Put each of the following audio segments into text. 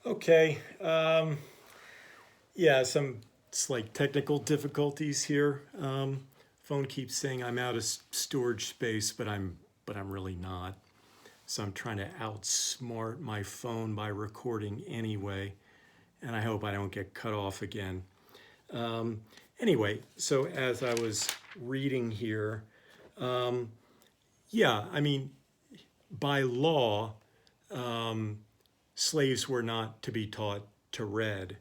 Okay. Yeah, some slight technical difficulties here. Phone keeps saying I'm out of storage space, but I'm really not. So I'm trying to outsmart my phone by recording anyway, and I hope I don't get cut off again. Um, anyway, so as I was reading here, yeah, I mean, by law, slaves were not to be taught to read.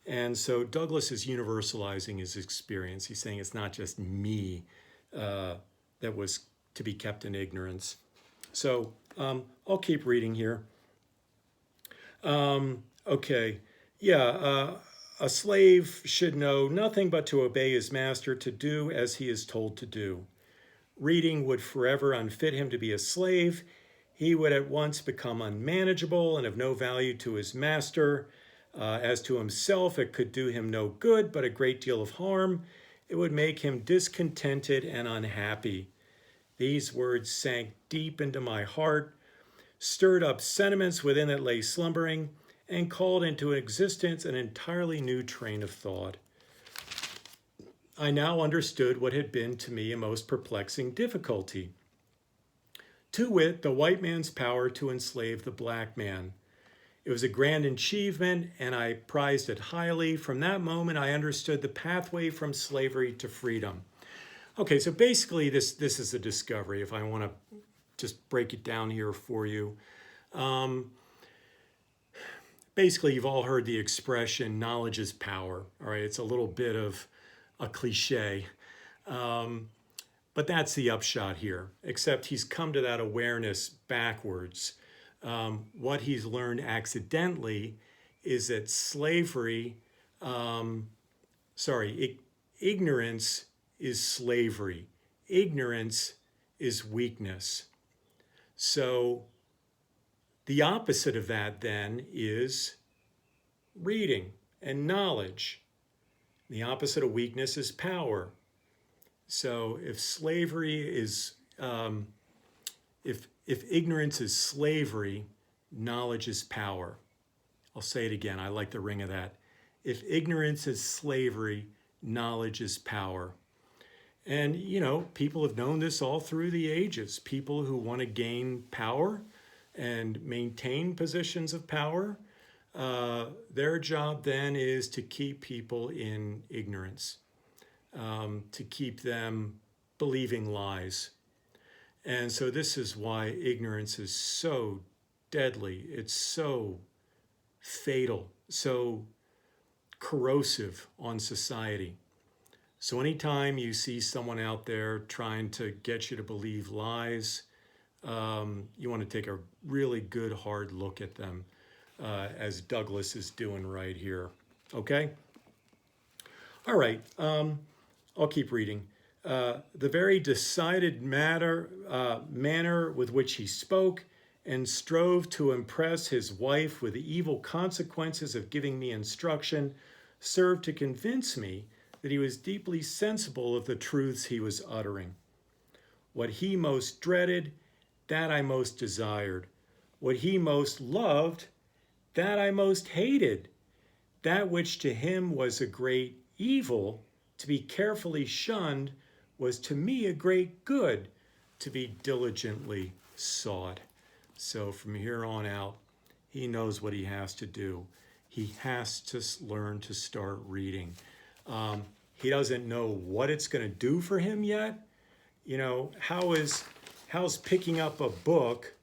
And so Douglas is universalizing his experience. He's saying it's not just me that was to be kept in ignorance. So I'll keep reading here. Okay. Yeah. A slave should know nothing but to obey his master, to do as he is told to do. Reading would forever unfit him to be a slave. He would at once become unmanageable and of no value to his master. As to himself, it could do him no good, but a great deal of harm. It would make him discontented and unhappy. These words sank deep into my heart, stirred up sentiments within it lay slumbering, and called into existence an entirely new train of thought. I now understood what had been to me a most perplexing difficulty, to wit, the white man's power to enslave the black man. It was a grand achievement, and I prized it highly. From that moment, I understood the pathway from slavery to freedom. Okay, so basically, this is a discovery. If I want to just break it down here for you, basically, you've all heard the expression "knowledge is power." All right, it's a little bit of a cliche, but that's the upshot here. Except he's come to that awareness backwards. What he's learned accidentally is that ignorance is slavery. Ignorance is weakness. So the opposite of that then is reading and knowledge. The opposite of weakness is power. So if slavery is, if ignorance is slavery, knowledge is power. I'll say it again. I like the ring of that. If ignorance is slavery, knowledge is power. And, people have known this all through the ages. People who want to gain power and maintain positions of power, their job then is to keep people in ignorance, to keep them believing lies. And so this is why ignorance is so deadly. It's so fatal, so corrosive on society. So anytime you see someone out there trying to get you to believe lies, you want to take a really good hard look at them, as Douglas is doing right here. Okay? All right, I'll keep reading. The very decided manner with which he spoke and strove to impress his wife with the evil consequences of giving me instruction served to convince me that he was deeply sensible of the truths he was uttering. What he most dreaded, that I most desired. What he most loved, that I most hated. That which to him was a great evil, to be carefully shunned, was to me a great good, to be diligently sought. So from here on out, he knows what he has to do. He has to learn to start reading. He doesn't know what it's going to do for him yet. How's picking up a book,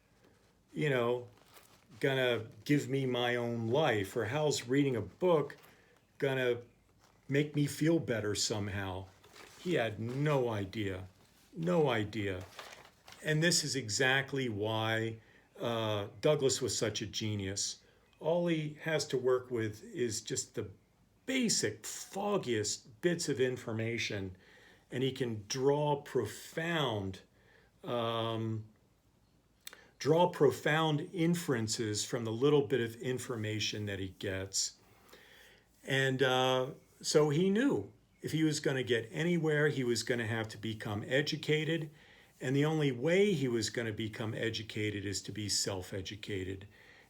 gonna give me my own life, or how's reading a book gonna make me feel better somehow? He had no idea, no idea. And this is exactly why Douglas was such a genius. All he has to work with is just the basic, foggiest bits of information, and he can draw profound inferences from the little bit of information that he gets. And so he knew if he was going to get anywhere, he was going to have to become educated. And the only way he was going to become educated is to be self-educated.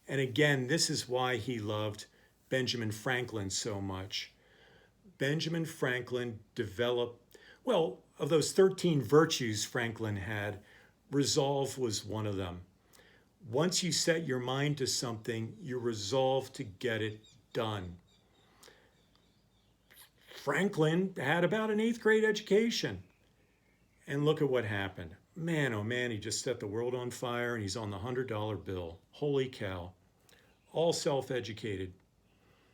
And again, this is why he loved Benjamin Franklin so much. Benjamin Franklin developed, well, of those 13 virtues Franklin had, resolve was one of them. Once you set your mind to something, you resolve to get it done. Franklin had about an 8th grade education. And look at what happened. Man, oh man, he just set the world on fire and he's on the $100 bill. Holy cow. All self-educated.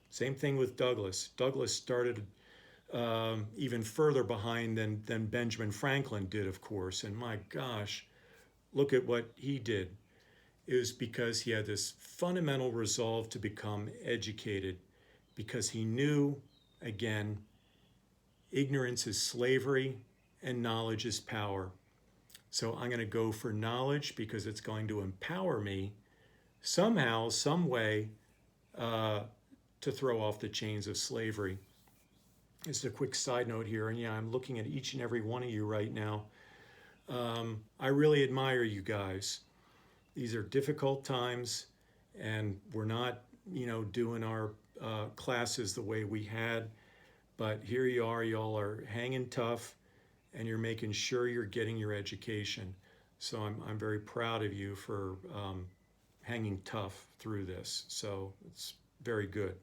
Same thing with Douglas. Douglas started even further behind than Benjamin Franklin did, of course. And my gosh, look at what he did. It was because he had this fundamental resolve to become educated, because he knew, again, ignorance is slavery and knowledge is power. So I'm going to go for knowledge because it's going to empower me somehow, some way, to throw off the chains of slavery. Just a quick side note here, and yeah, I'm looking at each and every one of you right now. I really admire you guys. These are difficult times, and we're not, doing our classes the way we had, but here you are, y'all are hanging tough, and you're making sure you're getting your education. So I'm very proud of you for hanging tough through this. So it's very good.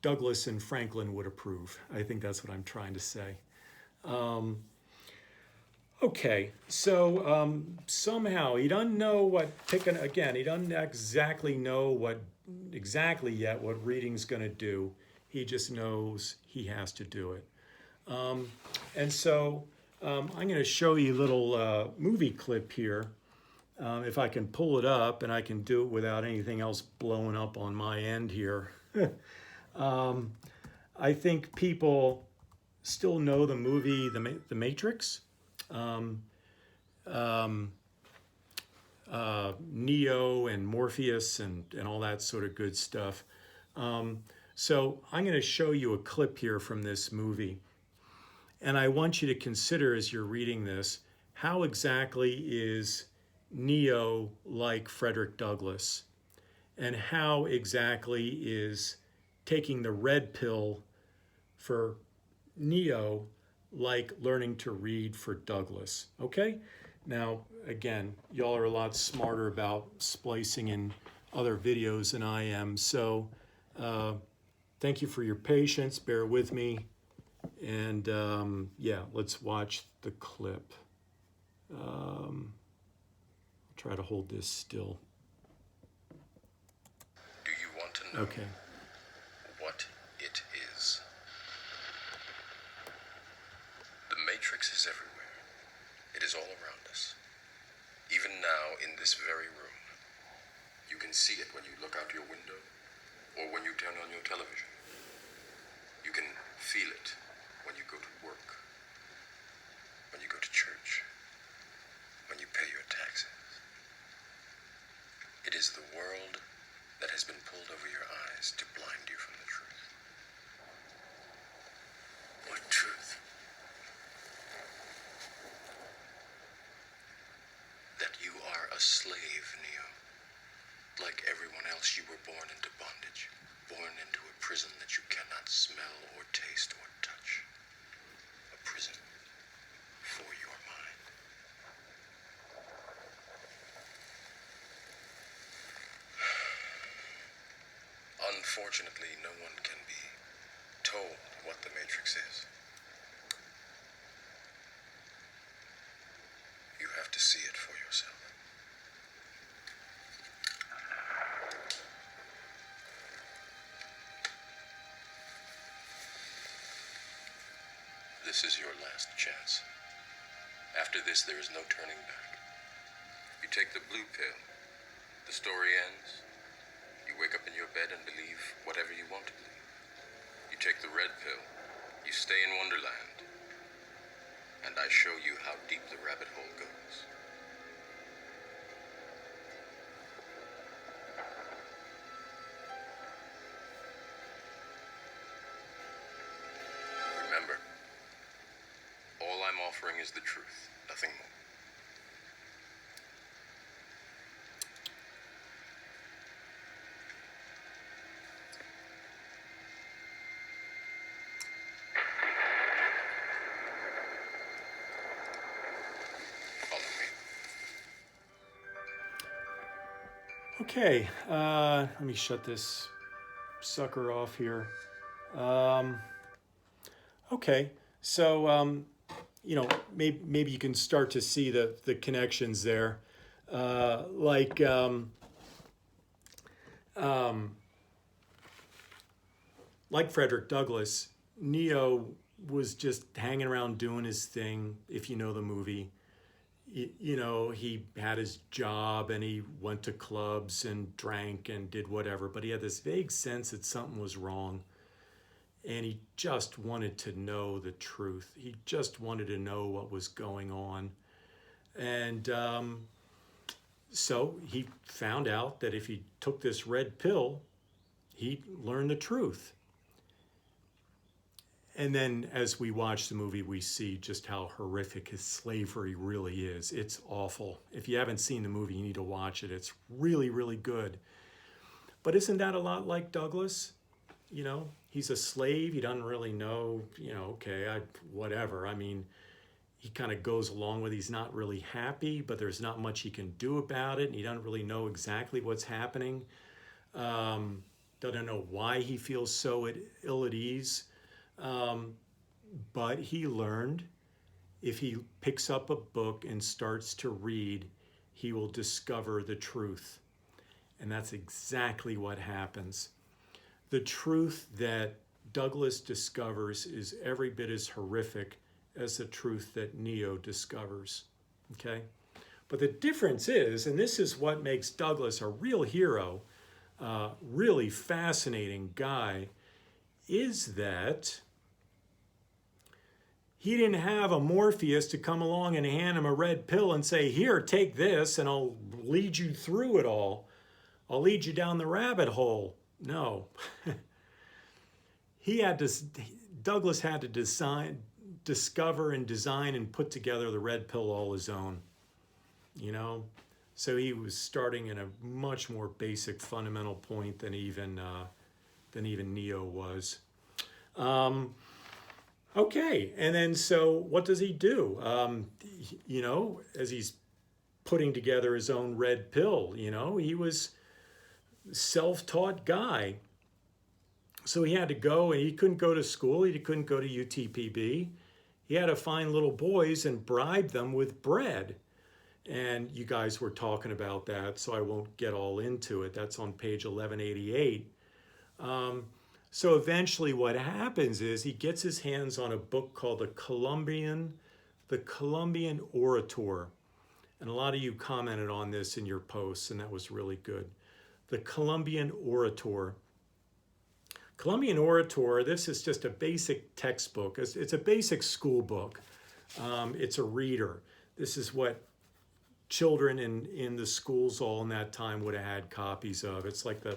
Douglas and Franklin would approve. I think that's what I'm trying to say. Okay, so somehow he doesn't know what picking again. He doesn't exactly know what reading's going to do. He just knows he has to do it. And so I'm going to show you a little movie clip here. If I can pull it up, and I can do it without anything else blowing up on my end here. I think people still know the movie The Matrix. Neo and Morpheus and all that sort of good stuff. So I'm going to show you a clip here from this movie. And I want you to consider as you're reading this, how exactly is Neo like Frederick Douglass? And how exactly is taking the red pill for Neo like learning to read for Douglass? Okay? Now, again, y'all are a lot smarter about splicing in other videos than I am. So thank you for your patience. Bear with me. And yeah, let's watch the clip. I'll try to hold this still. Do you want to know what it is? The Matrix is everywhere. It is all around us. Even now, in this very room. You can see it when you look out your window or when you turn on your television. You can feel it when you go to work, when you go to church, when you pay your taxes. It is the world that has been pulled over your eyes to blind you from the truth. What truth? That you are a slave, Neo. Like everyone else, you were born into bondage, born into a prison that you cannot smell or taste or touch. A prison for your mind. Unfortunately, no one can be told what the Matrix is. You have to see it for yourself. This is your last chance. After this, there is no turning back. You take the blue pill, the story ends. You wake up in your bed and believe whatever you want to believe. You take the red pill, you stay in Wonderland, and I show you how deep the rabbit hole goes. Remember, all I'm offering is the truth, nothing more. Okay, let me shut this sucker off here. Um, okay, so maybe you can start to see the connections there. Like um, like Frederick Douglass, Neo was just hanging around doing his thing. If you know the movie, he had his job and he went to clubs and drank and did whatever, but he had this vague sense that something was wrong. And he just wanted to know the truth. He just wanted to know what was going on. And so he found out that if he took this red pill, he'd learn the truth. And then as we watch the movie, we see just how horrific his slavery really is. It's awful. If you haven't seen the movie, you need to watch it. It's really, really good. But isn't that a lot like Douglass? He's a slave. He doesn't really know, okay, whatever. I mean, he kind of goes along with, he's not really happy, but there's not much he can do about it. And he doesn't really know exactly what's happening. Doesn't know why he feels so ill at ease. But he learned if he picks up a book and starts to read, he will discover the truth. And that's exactly what happens. The truth that Douglass discovers is every bit as horrific as the truth that Neo discovers. Okay? But the difference is, and this is what makes Douglass a real hero, really fascinating guy, is that he didn't have a Morpheus to come along and hand him a red pill and say, here, take this and I'll lead you through it all. I'll lead you down the rabbit hole. No. Douglass had to discover and design and put together the red pill all his own. So he was starting in a much more basic fundamental point than even Neo was. Okay, and then so what does he do? As he's putting together his own red pill, he was self-taught guy. So he had to go, and he couldn't go to school. He couldn't go to UTPB. He had to find little boys and bribe them with bread. And you guys were talking about that, so I won't get all into it. That's on page 1188. So eventually what happens is he gets his hands on a book called the Columbian Orator. And a lot of you commented on this in your posts, and that was really good. The Columbian Orator. Columbian Orator, this is just a basic textbook. It's a basic school book. It's a reader. This is what children in the schools all in that time would have had copies of. It's like the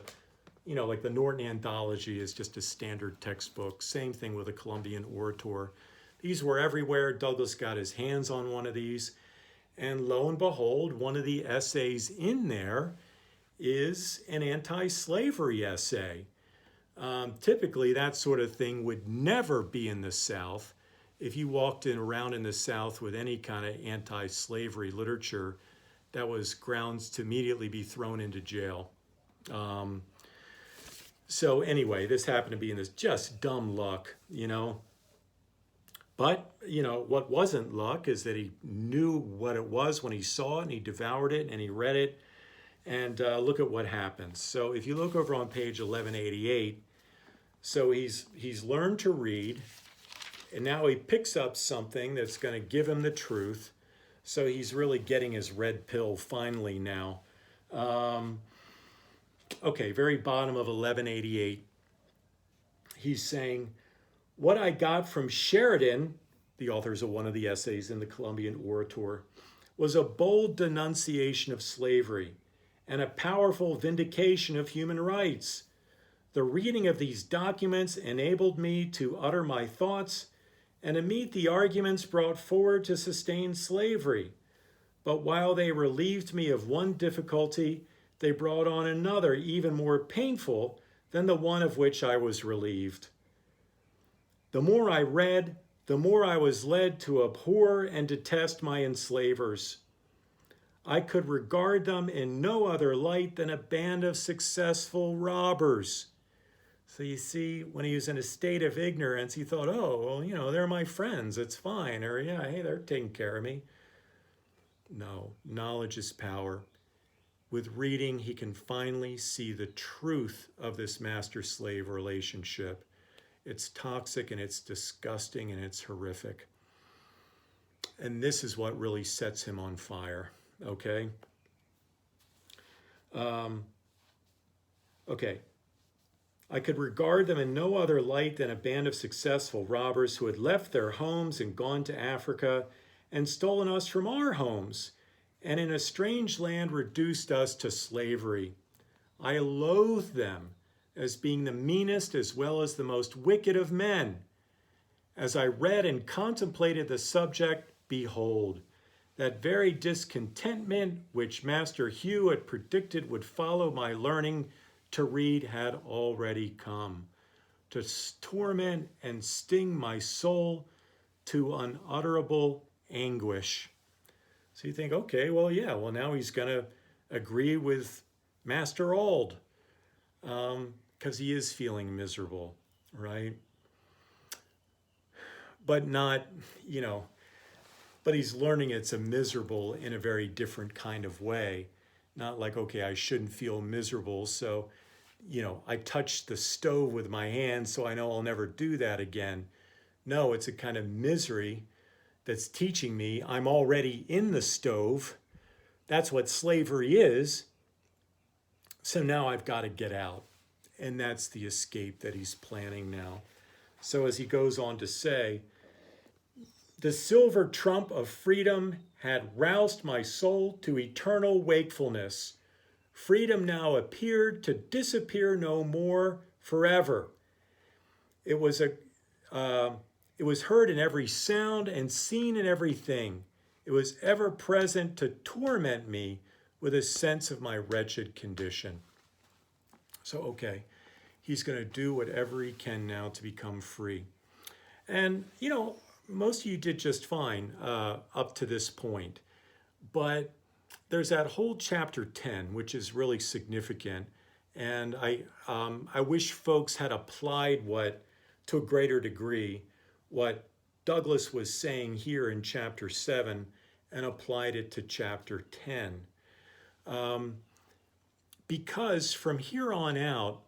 Norton Anthology is just a standard textbook. Same thing with the Columbian Orator. These were everywhere. Douglass got his hands on one of these. And lo and behold, one of the essays in there is an anti-slavery essay. Typically, that sort of thing would never be in the South. If you walked around in the South with any kind of anti-slavery literature, that was grounds to immediately be thrown into jail. So anyway, this happened to be in this just dumb luck, But, what wasn't luck is that he knew what it was when he saw it, and he devoured it, and he read it. And look at what happens. So if you look over on page 1188, so he's learned to read, and now he picks up something that's going to give him the truth. So he's really getting his red pill finally now. Okay, very bottom of 1188. He's saying, what I got from Sheridan, the authors of one of the essays in the Columbian Orator, was a bold denunciation of slavery and a powerful vindication of human rights. The reading of these documents enabled me to utter my thoughts and to meet the arguments brought forward to sustain slavery. But while they relieved me of one difficulty, they brought on another even more painful than the one of which I was relieved. The more I read, the more I was led to abhor and detest my enslavers. I could regard them in no other light than a band of successful robbers. So you see, when he was in a state of ignorance, he thought, oh, well, they're my friends. It's fine. Or, yeah, hey, they're taking care of me. No, knowledge is power. With reading, he can finally see the truth of this master-slave relationship. It's toxic and it's disgusting and it's horrific. And this is what really sets him on fire, okay? Okay. I could regard them in no other light than a band of successful robbers who had left their homes and gone to Africa and stolen us from our homes, and in a strange land reduced us to slavery. I loathe them as being the meanest as well as the most wicked of men. As I read and contemplated the subject, behold, that very discontentment which Master Hugh had predicted would follow my learning to read had already come, to torment and sting my soul to unutterable anguish. So you think, okay, well, now he's going to agree with Master Auld, because he is feeling miserable, right? But not, but he's learning it's a miserable in a very different kind of way. Not like, okay, I shouldn't feel miserable, so, I touched the stove with my hand, so I know I'll never do that again. No, it's a kind of misery that's teaching me I'm already in the stove. That's what slavery is. So now I've got to get out. And that's the escape that he's planning now. So as he goes on to say, the silver trump of freedom had roused my soul to eternal wakefulness. Freedom now appeared to disappear no more forever. It was heard in every sound and seen in everything. It was ever present to torment me with a sense of my wretched condition. So, okay, he's going to do whatever he can now to become free. And, most of you did just fine up to this point. But there's that whole chapter 10, which is really significant. And I wish folks had applied to a greater degree, what Douglas was saying here in chapter 7 and applied it to chapter 10. Because from here on out,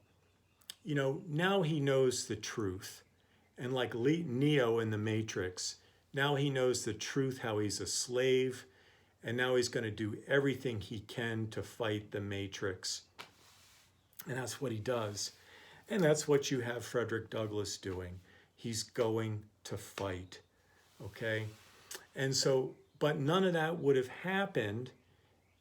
now he knows the truth. And like Neo in the Matrix, now he knows the truth, how he's a slave, and now he's going to do everything he can to fight the Matrix. And that's what he does. And that's what you have Frederick Douglass doing. He's going to fight, okay? And so, but none of that would have happened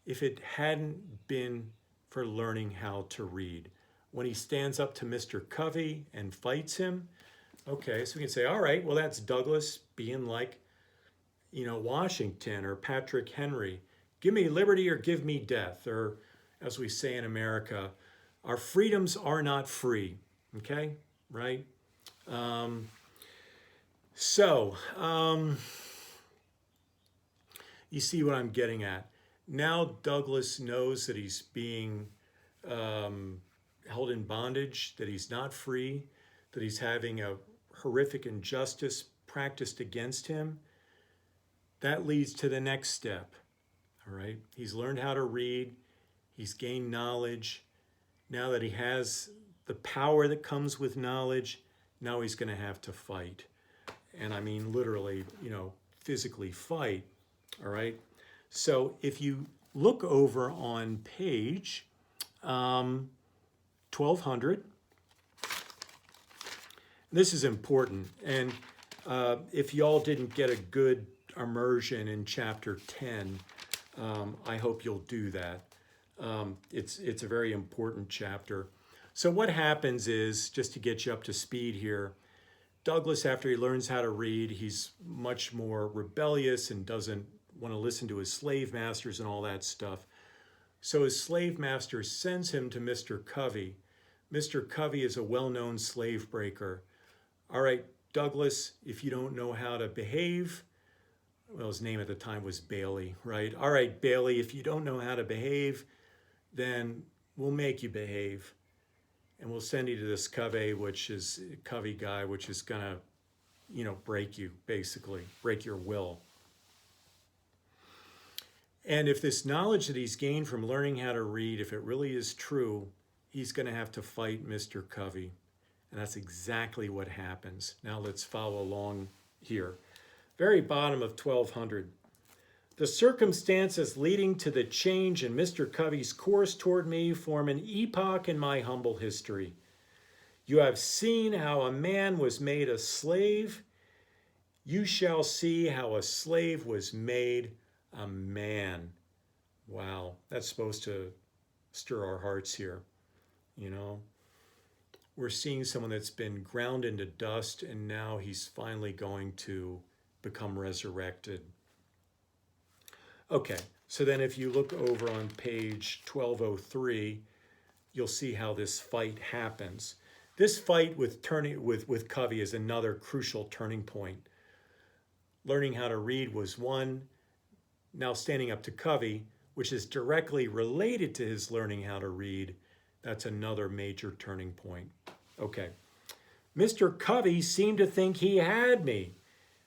if it hadn't been for learning how to read. When he stands up to Mr. Covey and fights him, okay, so we can say, all right, well, that's Douglass being like, Washington or Patrick Henry. Give me liberty or give me death. Or as we say in America, our freedoms are not free. Okay, right? You see what I'm getting at. Now Douglass knows that he's being held in bondage, that he's not free, that he's having a horrific injustice practiced against him. That leads to the next step, all right? He's learned how to read. He's gained knowledge. Now that he has the power that comes with knowledge, now he's going to have to fight. And I mean, literally, physically fight, all right? So if you look over on page 1200, this is important. And if y'all didn't get a good immersion in chapter 10, I hope you'll do that. It's a very important chapter. So what happens is, just to get you up to speed here, Douglass, after he learns how to read, he's much more rebellious and doesn't want to listen to his slave masters and all that stuff. So his slave master sends him to Mr. Covey. Mr. Covey is a well-known slave breaker. All right, Douglass, if you don't know how to behave, well, his name at the time was Bailey, right? All right, Bailey, if you don't know how to behave, then we'll make you behave. And we'll send you to this Covey guy, which is gonna, break you, basically, break your will. And if this knowledge that he's gained from learning how to read, if it really is true, he's gonna have to fight Mr. Covey. And that's exactly what happens. Now let's follow along here. Very bottom of 1200. The circumstances leading to the change in Mr. Covey's course toward me form an epoch in my humble history. You have seen how a man was made a slave. You shall see how a slave was made a man. Wow, that's supposed to stir our hearts here. We're seeing someone that's been ground into dust, and now he's finally going to become resurrected. Okay, so then if you look over on page 1203, you'll see how this fight happens. This fight with Covey is another crucial turning point. Learning how to read was one. Now standing up to Covey, which is directly related to his learning how to read, that's another major turning point. Okay, Mr. Covey seemed to think he had me.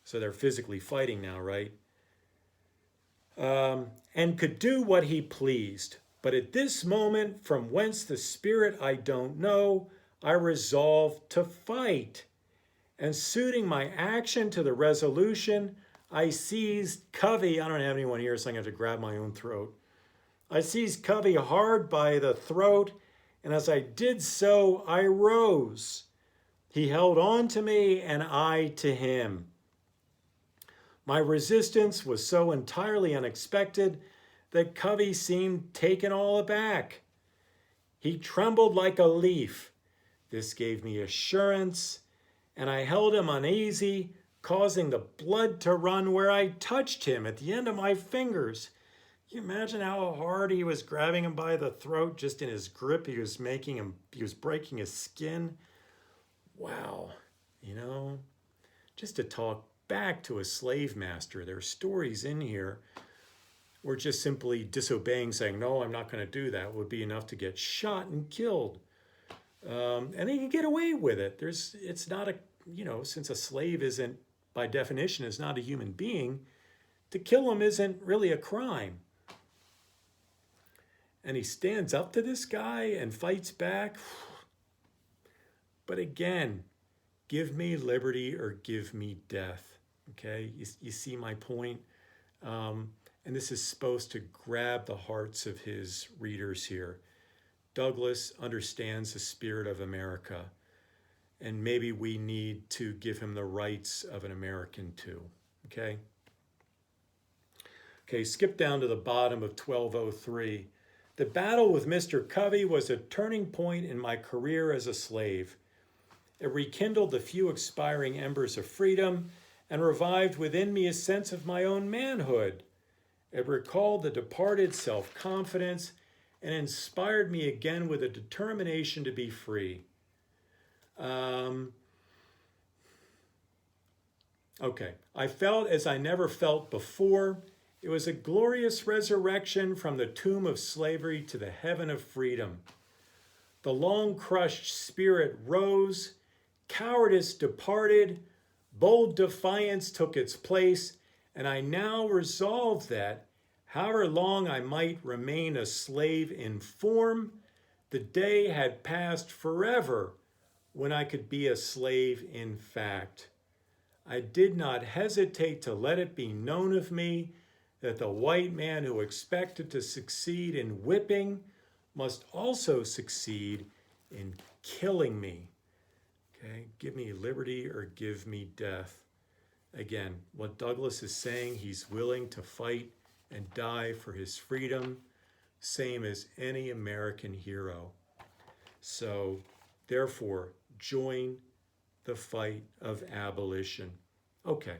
So they're physically fighting now, right? And could do what he pleased. But at this moment, from whence the spirit I don't know, I resolved to fight. And suiting my action to the resolution, I seized Covey. I don't have anyone here, so I'm going to have to grab my own throat. I seized Covey hard by the throat, and as I did so, I rose. He held on to me, and I to him. My resistance was so entirely unexpected that Covey seemed taken all aback. He trembled like a leaf. This gave me assurance, and I held him uneasy, causing the blood to run where I touched him at the end of my fingers. Can you imagine how hard he was grabbing him by the throat, just in his grip? He was breaking his skin. Wow, just to talk back to a slave master. There are stories in here where just simply disobeying, saying, no, I'm not going to do that, would be enough to get shot and killed. And they can get away with it. It's not since a slave isn't, by definition, is not a human being, to kill him isn't really a crime. And he stands up to this guy and fights back. But again, give me liberty or give me death. Okay, you see my point? And this is supposed to grab the hearts of his readers here. Douglass understands the spirit of America, and maybe we need to give him the rights of an American too. Okay, skip down to the bottom of 1203. The battle with Mr. Covey was a turning point in my career as a slave. It rekindled the few expiring embers of freedom and revived within me a sense of my own manhood. It recalled the departed self-confidence and inspired me again with a determination to be free. I felt as I never felt before. It was a glorious resurrection from the tomb of slavery to the heaven of freedom. The long-crushed spirit rose, cowardice departed, bold defiance took its place, and I now resolved that, however long I might remain a slave in form, the day had passed forever when I could be a slave in fact. I did not hesitate to let it be known of me that the white man who expected to succeed in whipping must also succeed in killing me. Okay, give me liberty or give me death. Again, what Douglass is saying, he's willing to fight and die for his freedom, same as any American hero. So, therefore, join the fight of abolition. Okay.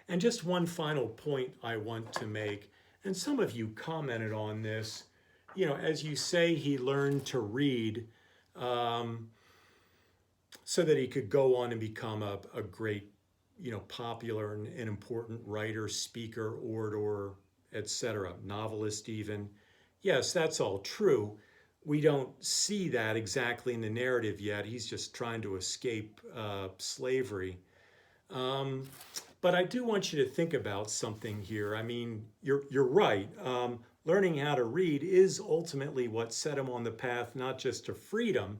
And just one final point I want to make, and some of you commented on this, as you say, he learned to read so that he could go on and become a great popular and important writer, speaker, orator, etc., novelist even. Yes, that's all true. We don't see that exactly in the narrative yet. He's just trying to escape slavery. Um, but I do want you to think about something here. I mean, you're right. Learning how to read is ultimately what set him on the path, not just to freedom,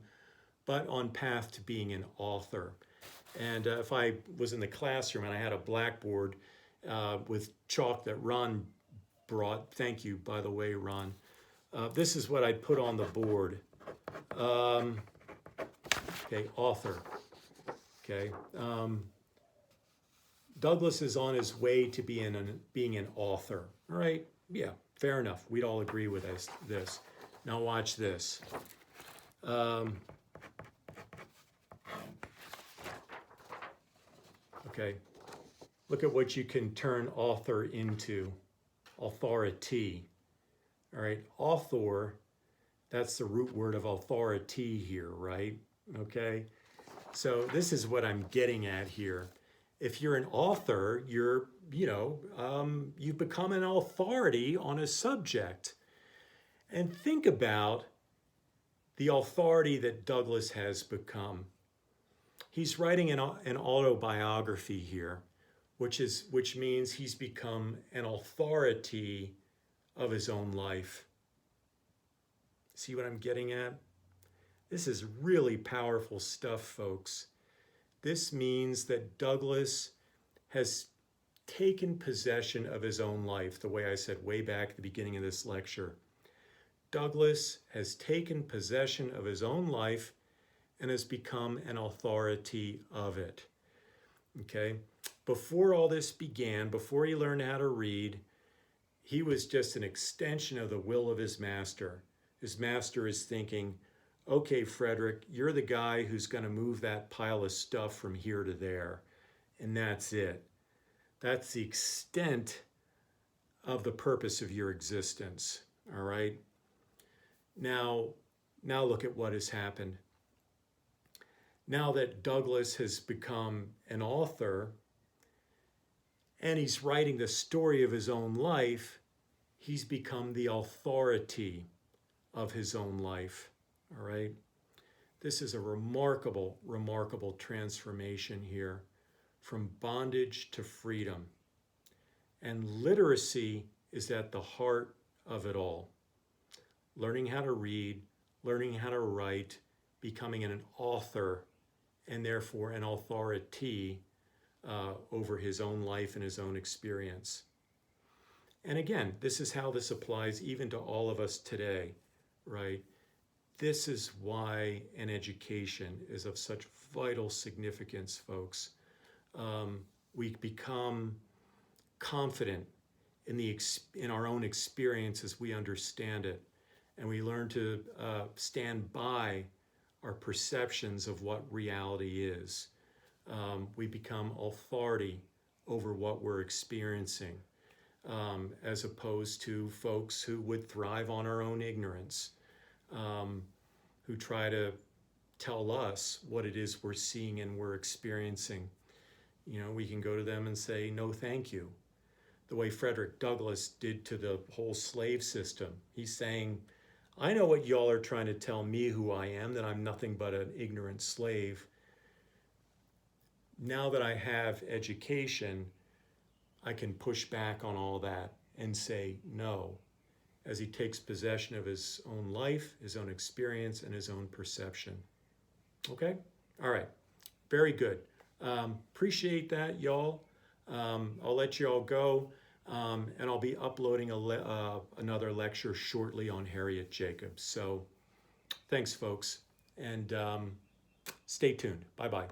but on path to being an author. And if I was in the classroom and I had a blackboard with chalk that Ron brought, thank you, by the way, Ron, this is what I'd put on the board. Okay, author. Okay. Douglass is on his way to being an author. All right. Yeah, fair enough. We'd all agree with this. Now watch this. Okay. Look at what you can turn author into. Authority. All right. Author, that's the root word of authority here, right? Okay. So this is what I'm getting at here. If you're an author, you've become an authority on a subject. And think about the authority that Douglass has become. He's writing an autobiography here, which means he's become an authority of his own life. See what I'm getting at? This is really powerful stuff, folks. This means that Douglass has taken possession of his own life, the way I said way back at the beginning of this lecture. Douglass has taken possession of his own life and has become an authority of it. Okay? Before all this began, before he learned how to read, he was just an extension of the will of his master. His master is thinking, okay, Frederick, you're the guy who's going to move that pile of stuff from here to there. And that's it. That's the extent of the purpose of your existence. All right? Now look at what has happened. Now that Douglass has become an author and he's writing the story of his own life, he's become the authority of his own life. All right? This is a remarkable, remarkable transformation here from bondage to freedom. And literacy is at the heart of it all. Learning how to read, learning how to write, becoming an author, and therefore an authority over his own life and his own experience. And again, this is how this applies even to all of us today, right? This is why an education is of such vital significance, folks. We become confident in our own experience as we understand it, and we learn to stand by our perceptions of what reality is. We become authority over what we're experiencing, as opposed to folks who would thrive on our own ignorance, who try to tell us what it is we're seeing and we're experiencing. We can go to them and say, no, thank you. The way Frederick Douglass did to the whole slave system. He's saying, I know what y'all are trying to tell me who I am, that I'm nothing but an ignorant slave. Now that I have education, I can push back on all that and say no, as he takes possession of his own life, his own experience, and his own perception. Okay? All right. Very good. Appreciate that, y'all. I'll let y'all go, and I'll be uploading another lecture shortly on Harriet Jacobs. So thanks, folks, and stay tuned. Bye-bye.